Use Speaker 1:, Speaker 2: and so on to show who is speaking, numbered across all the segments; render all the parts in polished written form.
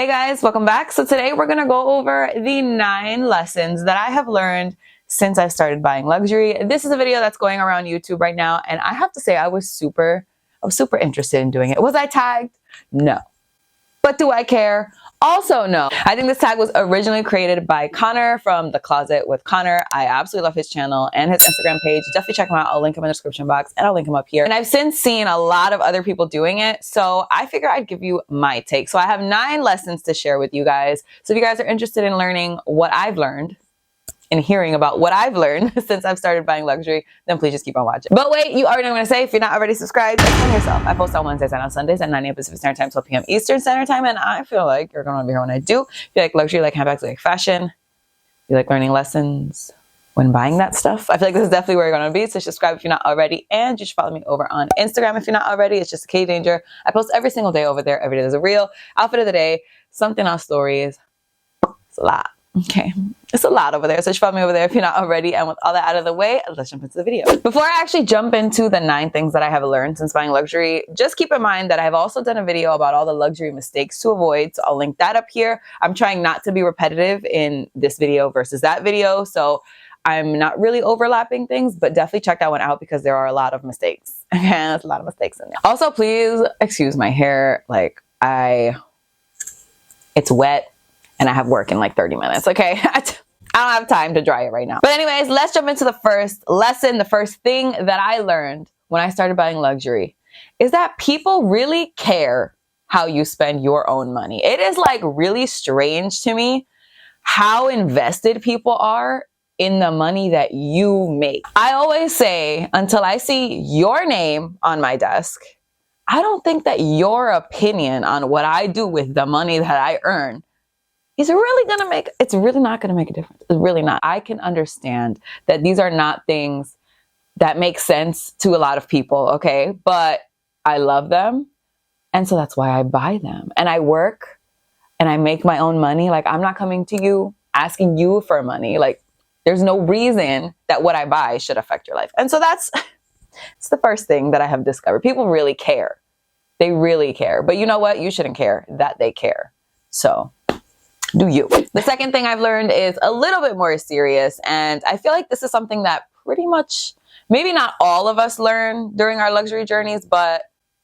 Speaker 1: Hey guys, welcome back. So today we're gonna go over the 9 lessons that I have learned since I started buying luxury. This is a video that's going around YouTube right now, and I have to say I was super interested in doing it. Was I tagged? No. But do I care? Also no. I think this tag was originally created by Connor from The Closet with Connor. I absolutely love his channel and his Instagram page. Definitely check him out. I'll link him in the description box and I'll link him up here. And I've since seen a lot of other people doing it, so I figure I'd give you my take. So I have 9 lessons to share with you guys. So if you guys are interested in learning what I've learned and hearing about what I've learned since I've started buying luxury, then please just keep on watching. But wait, you already know what I'm gonna say. If you're not already subscribed, explain yourself. I post on Wednesdays and on Sundays at 9 a.m. Pacific Standard Time, 12 p.m. Eastern Standard Time, and I feel like you're gonna want to be here when I do. If you like luxury, you like handbags, you like fashion, you like learning lessons when buying that stuff, I feel like this is definitely where you're gonna be. So subscribe if you're not already, and you should follow me over on Instagram if you're not already. It's just K Danger. I post every single day over there. Every day there's a reel, outfit of the day, something else stories. It's a lot. Okay, it's a lot over there, so you should follow me over there if you're not already. And with all that out of the way, let's jump into the video. Before I actually jump into the 9 things that I have learned since buying luxury, just keep in mind that I've also done a video about all the luxury mistakes to avoid, so I'll link that up here. I'm trying not to be repetitive in this video versus that video, so I'm not really overlapping things, but definitely check that one out because there are a lot of mistakes. Okay, there's a lot of mistakes in there. Also, please excuse my hair, like it's wet. And I have work in like 30 minutes, okay? I don't have time to dry it right now. But anyways, let's jump into the first lesson. The first thing that I learned when I started buying luxury is that people really care how you spend your own money. It is like really strange to me how invested people are in the money that you make. I always say, until I see your name on my desk, I don't think that your opinion on what I do with the money that I earn it's really not gonna make a difference. It's really not. I can understand that these are not things that make sense to a lot of people, okay? But I love them. And so that's why I buy them. And I work and I make my own money. Like, I'm not coming to you asking you for money. Like, there's no reason that what I buy should affect your life. And so it's the first thing that I have discovered. People really care. They really care. But you know what? You shouldn't care that they care. So do you. The second thing I've learned is a little bit more serious, and I feel like this is something that pretty much, maybe not all of us learn during our luxury journeys, but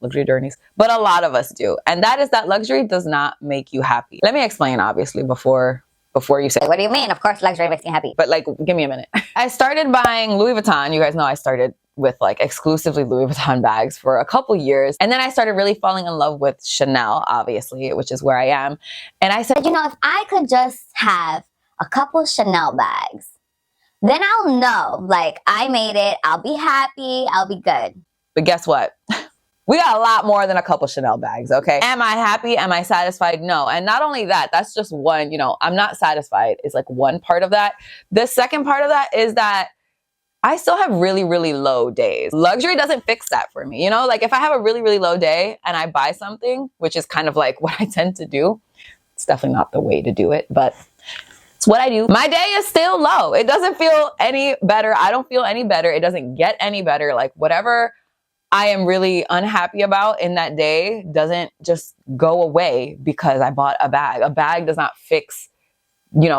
Speaker 1: a lot of us do. And that is that luxury does not make you happy. Let me explain, obviously, before you say,
Speaker 2: what do you mean? Of course, luxury makes me happy.
Speaker 1: But like, give me a minute. I started buying Louis Vuitton. You guys know I started with like exclusively Louis Vuitton bags for a couple years. And then I started really falling in love with Chanel, obviously, which is where I am. And I said,
Speaker 2: you know, if I could just have a couple Chanel bags, then I'll know, like, I made it. I'll be happy. I'll be good.
Speaker 1: But guess what? We got a lot more than a couple Chanel bags, okay? Am I happy? Am I satisfied? No. And not only that, that's just one, I'm not satisfied is like one part of that. The second part of that is that I still have really, really low days. Luxury doesn't fix that for me. Like if I have a really, really low day and I buy something, which is kind of like what I tend to do, it's definitely not the way to do it, but it's what I do. My day is still low. It doesn't feel any better. I don't feel any better. It doesn't get any better. Like whatever I am really unhappy about in that day doesn't just go away because I bought a bag. A bag does not fix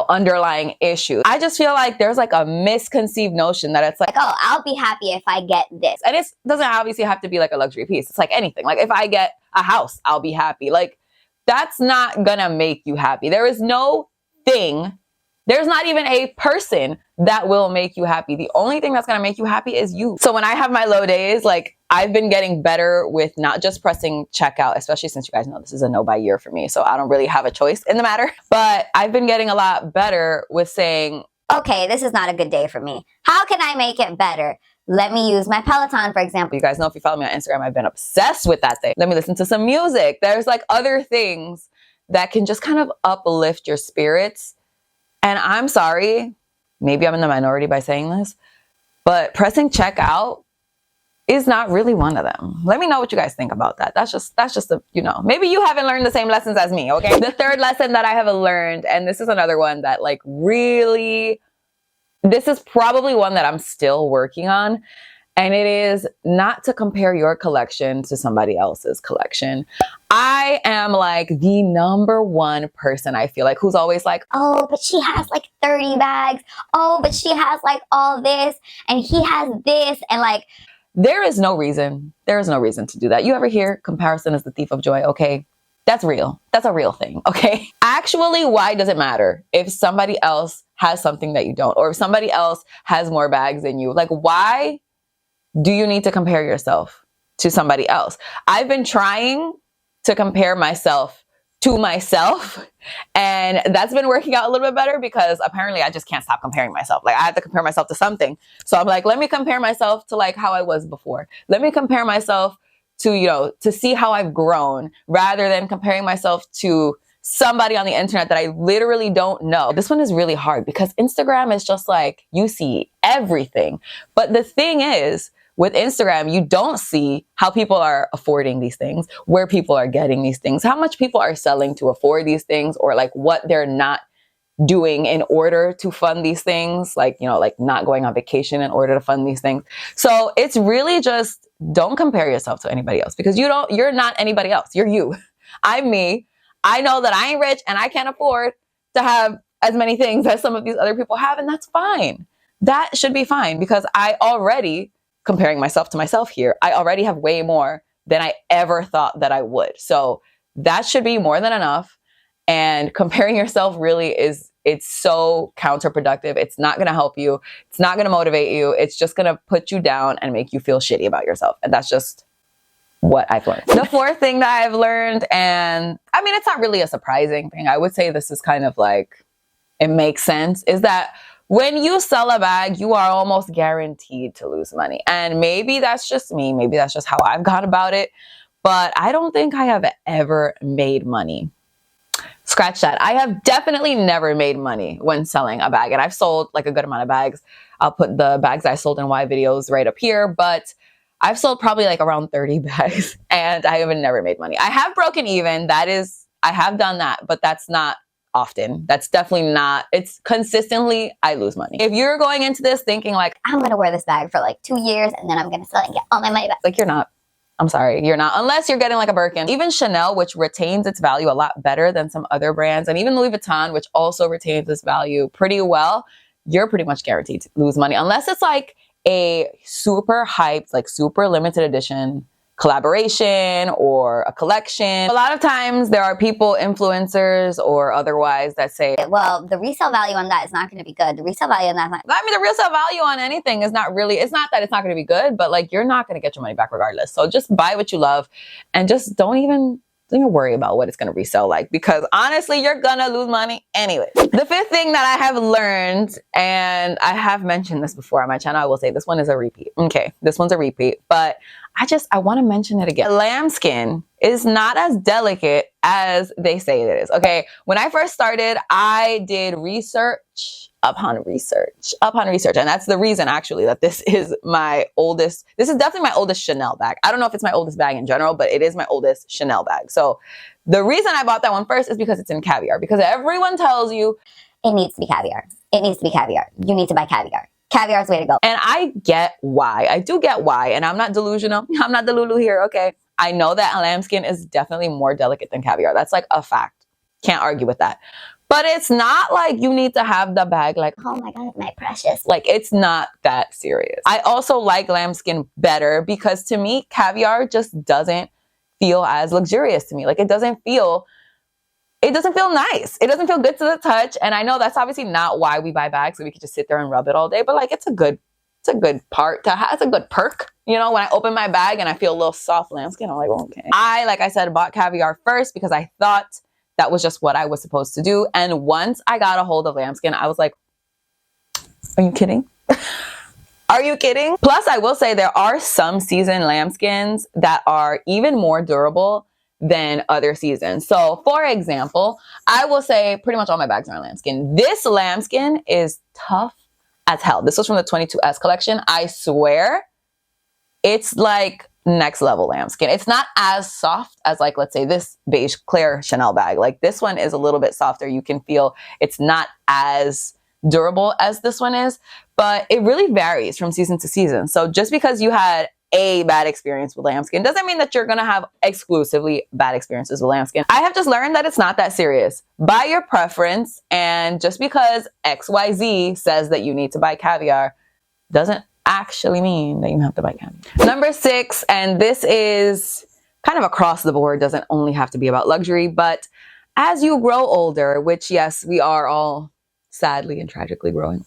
Speaker 1: underlying issues. I just feel like there's like a misconceived notion that it's like,
Speaker 2: oh, I'll be happy if I get this.
Speaker 1: And it doesn't obviously have to be like a luxury piece. It's like anything. Like if I get a house, I'll be happy. Like that's not gonna make you happy. There is no thing, there's not even a person that will make you happy. The only thing that's gonna make you happy is you. So when I have my low days, like I've been getting better with not just pressing checkout, especially since you guys know this is a no buy year for me. So I don't really have a choice in the matter, but I've been getting a lot better with saying,
Speaker 2: okay, this is not a good day for me. How can I make it better? Let me use my Peloton, for example.
Speaker 1: You guys know if you follow me on Instagram, I've been obsessed with that thing. Let me listen to some music. There's like other things that can just kind of uplift your spirits. And I'm sorry, maybe I'm in the minority by saying this, but pressing checkout is not really one of them. Let me know what you guys think about that. That's just maybe you haven't learned the same lessons as me, okay? The third lesson that I have learned, and this is another one that like really, this is probably one that I'm still working on, And it is not to compare your collection to somebody else's collection. I am like the number one person, I feel like, who's always like,
Speaker 2: oh, but she has like 30 bags. Oh, but she has like all this and he has this. And like,
Speaker 1: there is no reason. There is no reason to do that. You ever hear comparison is the thief of joy? Okay. That's real. That's a real thing. Okay. Actually, why does it matter if somebody else has something that you don't, or if somebody else has more bags than you? Like, why do you need to compare yourself to somebody else? I've been trying to compare myself to myself, and that's been working out a little bit better because apparently I just can't stop comparing myself. Like I have to compare myself to something. So I'm like, let me compare myself to like how I was before. Let me compare myself to, you know, to see how I've grown rather than comparing myself to somebody on the internet that I literally don't know. This one is really hard because Instagram is just like, you see everything. But the thing is, with Instagram, you don't see how people are affording these things, where people are getting these things, how much people are selling to afford these things, or like what they're not doing in order to fund these things, like, you know, like not going on vacation in order to fund these things. So it's really just don't compare yourself to anybody else because you're not anybody else. You're you. I'm me. I know that I ain't rich and I can't afford to have as many things as some of these other people have. And that's fine. That should be fine because I already, comparing myself to myself here, I already have way more than I ever thought that I would. So that should be more than enough. And comparing yourself really it's so counterproductive. It's not going to help you. It's not going to motivate you. It's just going to put you down and make you feel shitty about yourself. And that's just what I've learned. The fourth thing that I've learned, and I mean, it's not really a surprising thing. I would say this is kind of like, it makes sense, is that when you sell a bag, you are almost guaranteed to lose money. And maybe that's just me. Maybe that's just how I've gone about it. But I don't think I have ever made money. Scratch that. I have definitely never made money when selling a bag. And I've sold like a good amount of bags. I'll put the bags I sold in Y videos right up here. But I've sold probably like around 30 bags and I have never made money. I have broken even. I have done that, but that's not often. That's definitely not, it's consistently, I lose money. If you're going into this thinking like,
Speaker 2: I'm going to wear this bag for like 2 years and then I'm going to sell it and get all my money back.
Speaker 1: Like you're not. I'm sorry, you're not. Unless you're getting like a Birkin. Even Chanel, which retains its value a lot better than some other brands, and even Louis Vuitton, which also retains its value pretty well, you're pretty much guaranteed to lose money. Unless it's like a super hyped, like super limited edition collaboration or a collection. A lot of times there are people, influencers or otherwise, that say,
Speaker 2: well, the resale value on that is not going to be good. The resale value on that is not.
Speaker 1: I mean, the resale value on anything is not really, it's not that it's not going to be good, but like you're not going to get your money back regardless. So just buy what you love and just don't even worry about what it's going to resell like, because honestly, you're going to lose money anyway. The fifth thing that I have learned, and I have mentioned this before on my channel, I will say this one is a repeat. Okay, this one's a repeat, but I want to mention it again. Lambskin is not as delicate as they say it is. Okay, when I first started, I did research upon research. And that's the reason actually that this is definitely my oldest Chanel bag. I don't know if it's my oldest bag in general, but it is my oldest Chanel bag. So the reason I bought that one first is because it's in caviar, because everyone tells you
Speaker 2: it needs to be caviar. It needs to be caviar. You need to buy caviar. Caviar is the way to go.
Speaker 1: And I get why. I do get why. And I'm not delusional. I'm not Delulu here. Okay. I know that lambskin is definitely more delicate than caviar. That's like a fact. Can't argue with that. But it's not like you need to have the bag like,
Speaker 2: oh my God, my precious.
Speaker 1: Like it's not that serious. I also like lambskin better because to me, caviar just doesn't feel as luxurious to me. Like it doesn't feel nice. It doesn't feel good to the touch. And I know that's obviously not why we buy bags, so we could just sit there and rub it all day. But like it's a good part to have. It's a good perk. You know, when I open my bag and I feel a little soft lambskin, I'm like, well, okay. Like I said, bought caviar first because I thought that was just what I was supposed to do. And once I got a hold of lambskin, I was like, are you kidding? Are you kidding? Plus, I will say there are some season lambskins that are even more durable than other seasons. So for example, I will say pretty much all my bags are lambskin. This lambskin is tough as hell. This was from the 22S collection. I swear it's like next level lambskin. It's not as soft as like, let's say this beige Claire Chanel bag. Like this one is a little bit softer. You can feel it's not as durable as this one is, but it really varies from season to season. So just because you had a bad experience with lambskin doesn't mean that you're gonna have exclusively bad experiences with lambskin. I have just learned that it's not that serious. Buy your preference, and just because XYZ says that you need to buy caviar doesn't actually mean that you have to buy caviar. Number 6, and this is kind of across the board, doesn't only have to be about luxury, but as you grow older, which yes, we are all sadly and tragically growing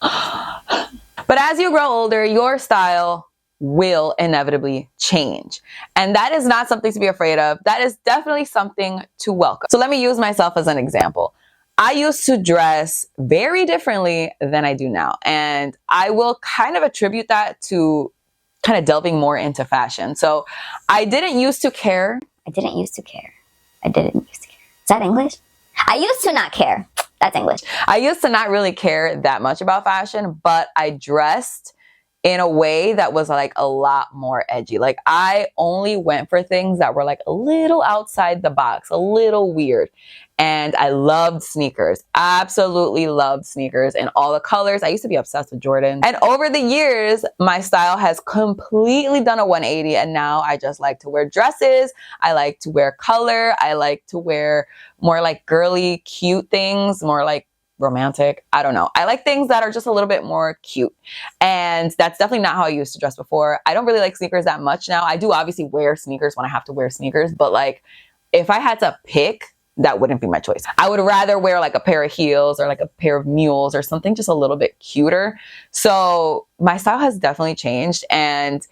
Speaker 1: older. But as you grow older, your style will inevitably change. And that is not something to be afraid of. That is definitely something to welcome. So let me use myself as an example. I used to dress very differently than I do now. And I will kind of attribute that to kind of delving more into fashion. So I didn't used to care.
Speaker 2: I didn't used to care. I didn't used to care. Is that English? I used to not care. That's English.
Speaker 1: I used to not really care that much about fashion, but I dressed in a way that was like a lot more edgy. Like I only went for things that were like a little outside the box, a little weird. And I loved sneakers, absolutely loved sneakers in all the colors. I used to be obsessed with Jordan. And over the years, my style has completely done a 180. And now I just like to wear dresses. I like to wear color. I like to wear more like girly, cute things, more like romantic. I don't know. I like things that are just a little bit more cute. And that's definitely not how I used to dress before. I don't really like sneakers that much now. I do obviously wear sneakers when I have to wear sneakers, but like if I had to pick, that wouldn't be my choice. I would rather wear like a pair of heels or like a pair of mules or something just a little bit cuter. So my style has definitely changed. And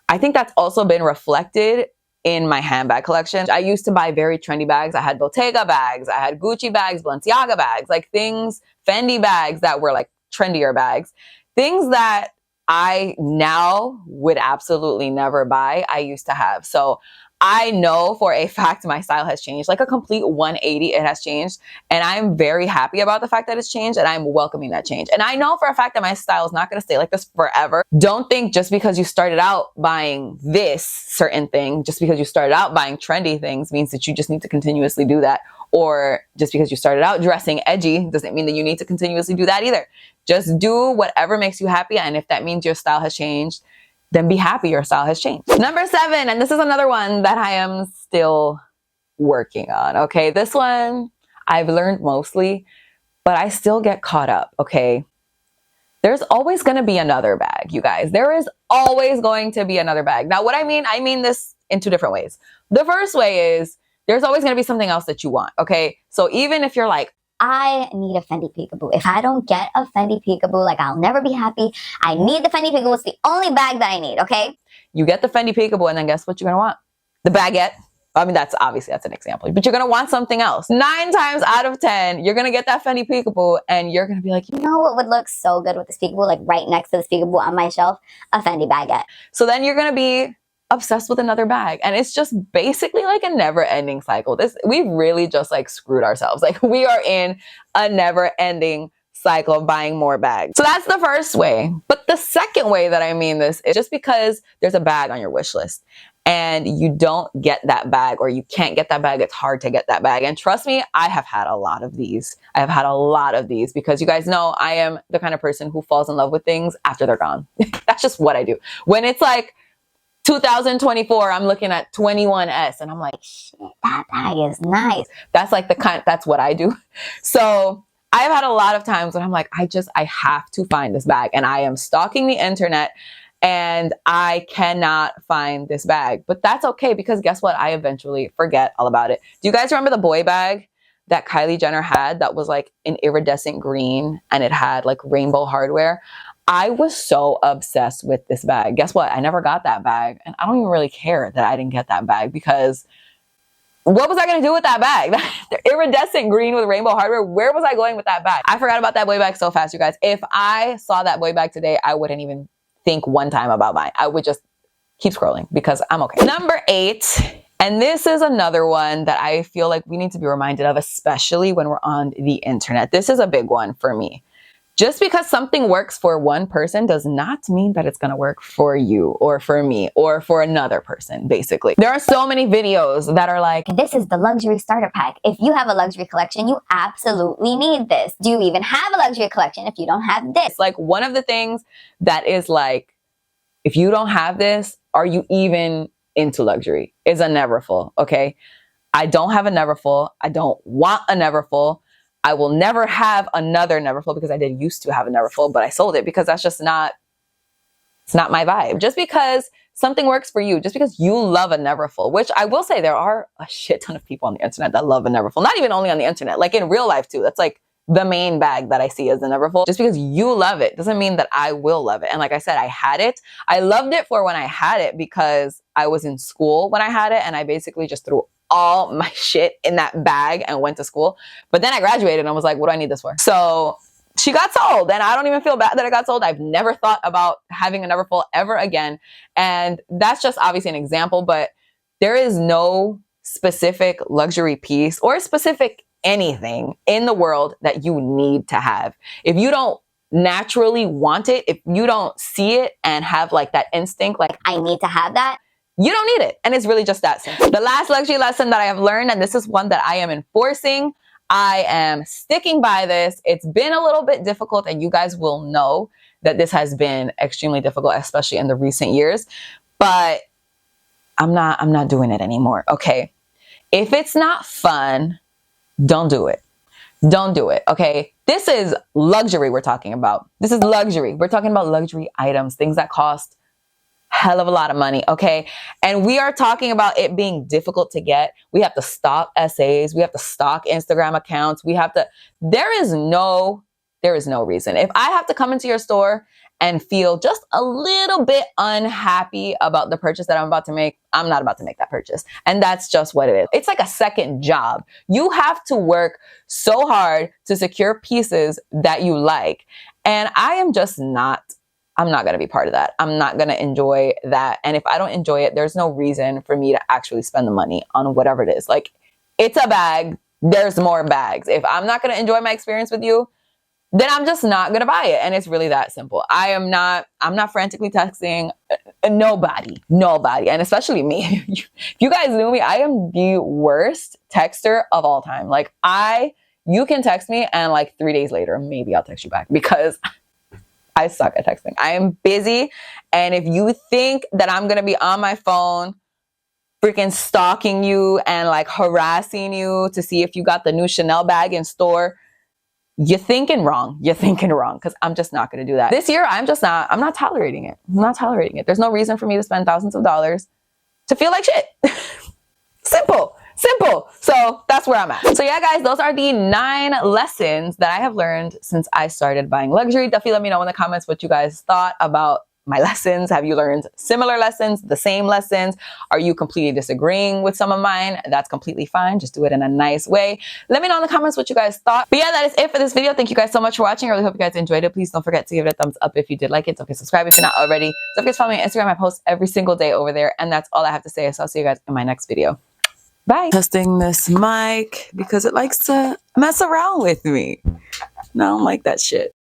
Speaker 1: I think that's also been reflected in my handbag collection. I used to buy very trendy bags. I had Bottega bags, I had Gucci bags, Balenciaga bags, like things, Fendi bags that were like trendier bags. Things that I now would absolutely never buy, I used to have. So I know for a fact my style has changed, like a complete 180, it has changed. And I'm very happy about the fact that it's changed, and I'm welcoming that change. And I know for a fact that my style is not going to stay like this forever. Don't think just because you started out buying this certain thing, just because you started out buying trendy things means that you just need to continuously do that. Or just because you started out dressing edgy doesn't mean that you need to continuously do that either. Just do whatever makes you happy. And if that means your style has changed, then be happy your style has changed. Number 7, and this is another one that I am still working on, okay? This one I've learned mostly, but I still get caught up, okay? There's always gonna be another bag, you guys. There is always going to be another bag. Now, what I mean this in 2 different ways. The first way is there's always gonna be something else that you want, okay? So even if you're like,
Speaker 2: I need a Fendi Peekaboo. If I don't get a Fendi Peekaboo, like I'll never be happy. I need the Fendi Peekaboo. It's the only bag that I need, okay?
Speaker 1: You get the Fendi Peekaboo, and then guess what you're gonna want? The baguette. I mean, that's an example, but you're gonna want something else. 9 times out of 10, you're gonna get that Fendi Peekaboo, and you're gonna be like,
Speaker 2: you know what would look so good with this Peekaboo, like right next to this Peekaboo on my shelf? A Fendi baguette.
Speaker 1: So then you're gonna be obsessed with another bag, and it's just basically like a never-ending cycle. We've really just like screwed ourselves. Like we are in a never-ending cycle of buying more bags. So that's the first way. But the second way that I mean this is just because there's a bag on your wish list and you don't get that bag, or you can't get that bag, it's hard to get that bag. And trust me, I have had a lot of these. I have had a lot of these because you guys know I am the kind of person who falls in love with things after they're gone. That's just what I do. When it's like 2024, I'm looking at 21S and I'm like, shit,
Speaker 2: that bag is nice.
Speaker 1: That's like that's what I do. So I've had a lot of times when I'm like, I have to find this bag, and I am stalking the internet and I cannot find this bag. But that's okay, because guess what? I eventually forget all about it. Do you guys remember the boy bag that Kylie Jenner had that was like an iridescent green and it had like rainbow hardware? I was so obsessed with this bag. Guess what? I never got that bag. And I don't even really care that I didn't get that bag, because what was I going to do with that bag? The iridescent green with rainbow hardware. Where was I going with that bag? I forgot about that boy bag so fast, you guys. If I saw that boy bag today, I wouldn't even think one time about buying. I would just keep scrolling because I'm okay. Number 8. And this is another one that I feel like we need to be reminded of, especially when we're on the internet. This is a big one for me. Just because something works for one person does not mean that it's going to work for you or for me or for another person, basically. There are so many videos that are like,
Speaker 2: this is the luxury starter pack. If you have a luxury collection, you absolutely need this. Do you even have a luxury collection if you don't have this?
Speaker 1: Like, one of the things that is like, if you don't have this, are you even into luxury? Is a Neverfull, okay? I don't have a Neverfull. I don't want a Neverfull. I will never have another Neverfull, because I did used to have a Neverfull, but I sold it because that's just not, it's not my vibe. Just because something works for you, just because you love a Neverfull, which I will say there are a shit ton of people on the internet that love a Neverfull. Not even only on the internet, like in real life too. That's like the main bag that I see as a Neverfull. Just because you love it doesn't mean that I will love it. And like I said, I had it. I loved it for when I had it because I was in school when I had it, and I basically just threw all my shit in that bag and went to school. But then I graduated and I was like, what do I need this for? So she got sold, and I don't even feel bad that I got sold. I've never thought about having a Neverfull ever again. And that's just obviously an example, but there is no specific luxury piece or specific anything in the world that you need to have. If you don't naturally want it, if you don't see it and have like that instinct, like,
Speaker 2: I need to have that,
Speaker 1: you don't need it. And it's really just that simple. The last luxury lesson that I have learned, and this is one that I am enforcing, I am sticking by this. It's been a little bit difficult, and you guys will know that this has been extremely difficult, especially in the recent years, but I'm not doing it anymore. Okay. If it's not fun, don't do it. Don't do it. Okay. This is luxury we're talking about. This is luxury. We're talking about luxury items, things that cost hell of a lot of money, okay? And we are talking about it being difficult to get. We have to stalk essays. We have to stalk Instagram accounts. There is no reason. If I have to come into your store and feel just a little bit unhappy about the purchase that I'm about to make, I'm not about to make that purchase. And that's just what it is. It's like a second job. You have to work so hard to secure pieces that you like. And I'm not going to be part of that. I'm not going to enjoy that. And if I don't enjoy it, there's no reason for me to actually spend the money on whatever it is. Like, it's a bag. There's more bags. If I'm not going to enjoy my experience with you, then I'm just not going to buy it. And it's really that simple. I'm not frantically texting nobody. And especially me. If you guys knew me, I am the worst texter of all time. Like, you can text me and like 3 days later, maybe I'll text you back, because I suck at texting. I am busy. And if you think that I'm going to be on my phone freaking stalking you and like harassing you to see if you got the new Chanel bag in store, you're thinking wrong. Because I'm just not going to do that. This year, I'm not tolerating it. I'm not tolerating it. There's no reason for me to spend thousands of dollars to feel like shit. Simple. So that's where I'm at. So yeah, guys, those are the 9 lessons that I have learned since I started buying luxury. Definitely let me know in the comments what you guys thought about my lessons. Have you learned similar lessons, the same lessons? Are you completely disagreeing with some of mine? That's completely fine. Just do it in a nice way. Let me know in the comments what you guys thought. But yeah, that is it for this video. Thank you guys so much for watching. I really hope you guys enjoyed it. Please don't forget to give it a thumbs up if you did like it. Don't forget to subscribe if you're not already. Don't forget to follow me on Instagram. I post every single day over there. And that's all I have to say. So I'll see you guys in my next video. Bye. Testing this mic because it likes to mess around with me. No, I don't like that shit.